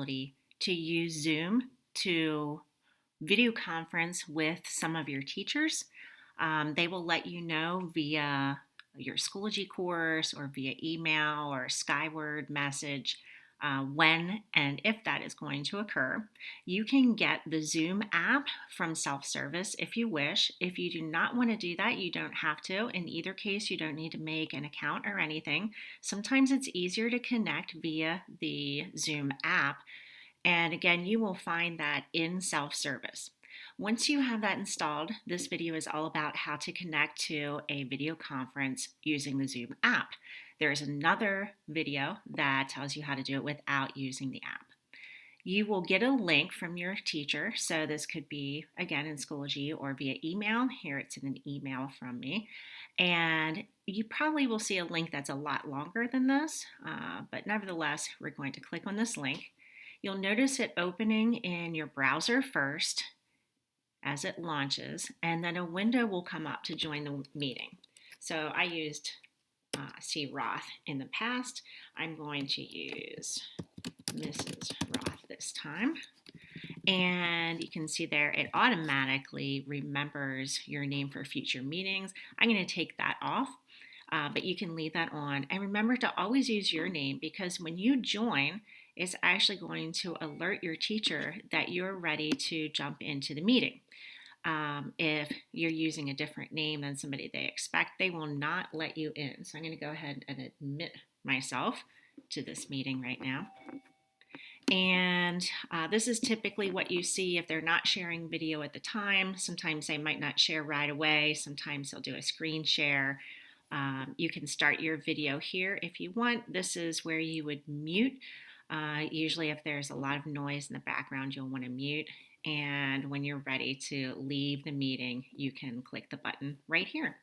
to use Zoom to video conference with some of your teachers. They will let you know via your Schoology course or via email or Skyward message when and if that is going to occur. You can get the Zoom app from self service if you wish. If you do not want to do that, you don't have to. In either case, you don't need to make an account or anything. Sometimes it's easier to connect via the Zoom app. And again, you will find that in self service. Once you have that installed, this video is all about how to connect to a video conference using the Zoom app. There's another video that tells you how to do it without using the app. You will get a link from your teacher. So this could be, again, in Schoology or via email. Here it's in an email from me. And you probably will see a link that's a lot longer than this, but nevertheless, we're going to click on this link. You'll notice it opening in your browser first as it launches, and then a window will come up to join the meeting. So I used C. Roth in the past. I'm going to use Mrs. Roth this time. And you can see there it automatically remembers your name for future meetings. I'm going to take that off, but you can leave that on. And remember to always use your name, because when you join, it's actually going to alert your teacher that you're ready to jump into the meeting. If you're using a different name than somebody they expect, they will not let you in. So I'm going to go ahead and admit myself to this meeting right now. And this is typically what you see if they're not sharing video at the time. Sometimes they might not share right away. Sometimes they'll do a screen share. You can start your video here if you want. This is where you would mute. Usually if there's a lot of noise in the background, you'll want to mute. And when you're ready to leave the meeting, you can click the button right here.